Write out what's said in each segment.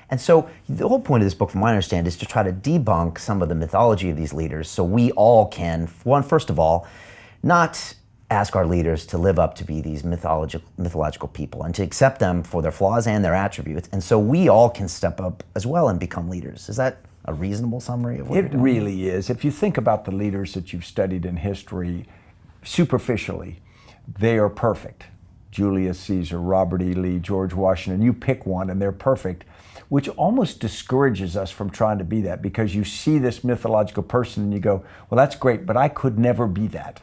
And so the whole point of this book, from what I understand, is to try to debunk some of the mythology of these leaders so we all can, first of all, not ask our leaders to live up to be these mythological people and to accept them for their flaws and their attributes. And so we all can step up as well and become leaders. Is that a reasonable summary of what you're doing? It really is. If you think about the leaders that you've studied in history, superficially, they are perfect. Julius Caesar, Robert E. Lee, George Washington, you pick one and they're perfect, which almost discourages us from trying to be that, because you see this mythological person and you go, well, that's great, but I could never be that.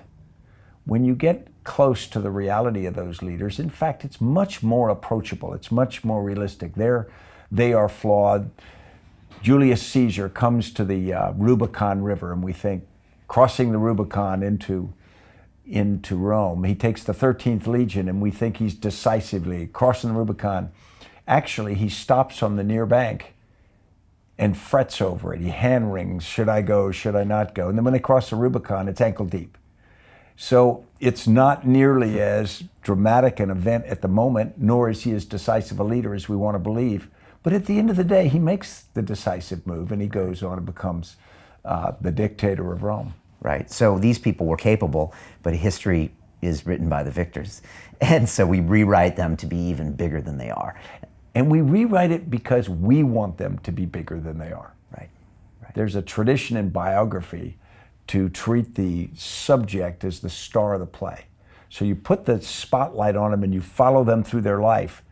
When you get close to the reality of those leaders, in fact, it's much more approachable. It's much more realistic. They are flawed. Julius Caesar comes to the Rubicon River, and we think crossing the Rubicon into Rome. He takes the 13th Legion, and we think he's decisively crossing the Rubicon. Actually, he stops on the near bank and frets over it. He hand wrings, should I go, should I not go? And then when they cross the Rubicon, it's ankle deep. So it's not nearly as dramatic an event at the moment, nor is he as decisive a leader as we want to believe. But at the end of the day, he makes the decisive move, and he goes on and becomes the dictator of Rome. Right. So these people were capable, but history is written by the victors. And so we rewrite them to be even bigger than they are. And we rewrite it because we want them to be bigger than they are. Right. Right. There's a tradition in biography to treat the subject as the star of the play. So you put the spotlight on them and you follow them through their life.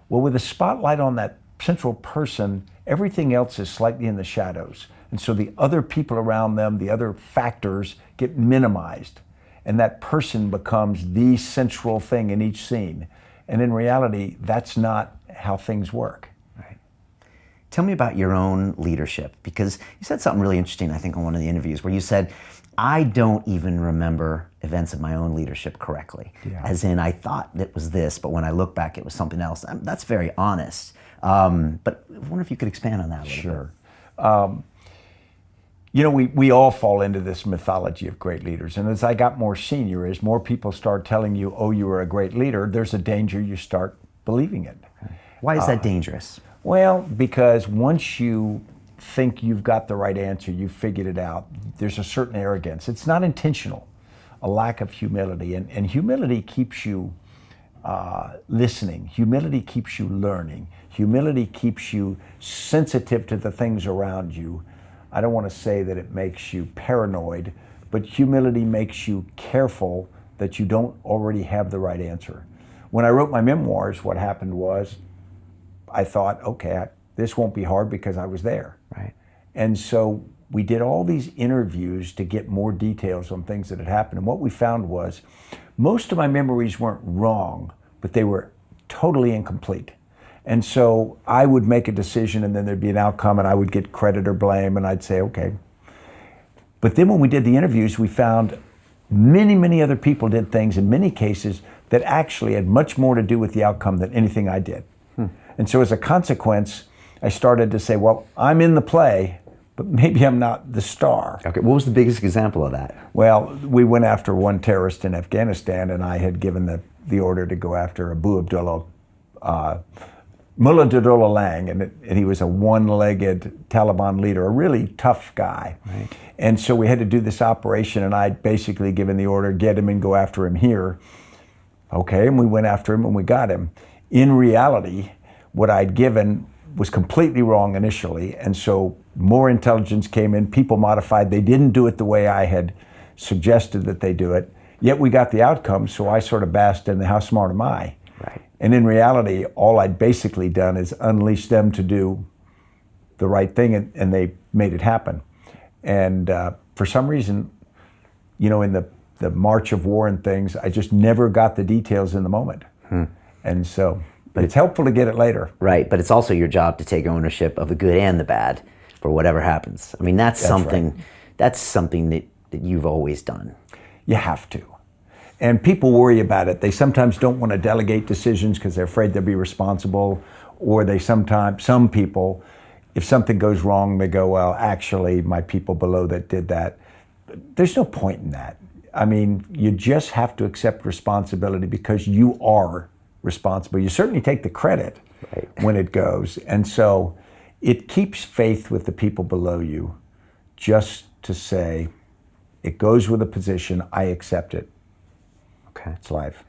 Well, with the spotlight on that central person, everything else is slightly in the shadows. And so the other people around them, the other factors, get minimized. And that person becomes the central thing in each scene. And in reality, that's not how things work. Right. Tell me about your own leadership, because you said something really interesting, I think, on one of the interviews, where you said, I don't even remember events of my own leadership correctly. Yeah. As in, I thought it was this, but when I look back, it was something else. That's very honest. But I wonder if you could expand on that a little bit. You know, we all fall into this mythology of great leaders. And as I got more senior, as more people start telling you, oh, you were a great leader, there's a danger you start believing it. Why is that dangerous? Well, because once you think you've got the right answer, you've figured it out, there's a certain arrogance. It's not intentional, a lack of humility. And humility keeps you listening. Humility keeps you learning. Humility keeps you sensitive to the things around you. I don't want to say that it makes you paranoid, but humility makes you careful that you don't already have the right answer. When I wrote my memoirs, what happened was I thought, okay, this won't be hard because I was there. Right. And so we did all these interviews to get more details on things that had happened. And what we found was most of my memories weren't wrong, but they were totally incomplete. And so I would make a decision and then there'd be an outcome and I would get credit or blame and I'd say, okay. But then when we did the interviews, we found many, many other people did things in many cases that actually had much more to do with the outcome than anything I did. And so as a consequence, I started to say, well, I'm in the play, but maybe I'm not the star. Okay, what was the biggest example of that? Well, we went after one terrorist in Afghanistan, and I had given the order to go after Mullah Abdullah Lang, and he was a one-legged Taliban leader, a really tough guy. Right. And so we had to do this operation, and I'd basically given the order, get him and go after him here. Okay, and we went after him and we got him. In reality, what I'd given was completely wrong initially, and so more intelligence came in, people modified, they didn't do it the way I had suggested that they do it, yet we got the outcome, so I sort of basked in the how smart am I? Right. And in reality, all I'd basically done is unleash them to do the right thing, and they made it happen. And for some reason, you know, in the march of war and things, I just never got the details in the moment. And so, but it's helpful to get it later. Right, but it's also your job to take ownership of the good and the bad for whatever happens. I mean, that's something that you've always done. You have to. And people worry about it. They sometimes don't want to delegate decisions because they're afraid they'll be responsible, or some people, if something goes wrong, they go, well, actually, my people below that did that. There's no point in that. I mean, you just have to accept responsibility because you are responsible. You certainly take the credit when it goes. And so It keeps faith with the people below you just to say, it goes with a position, I accept it. Okay. It's life.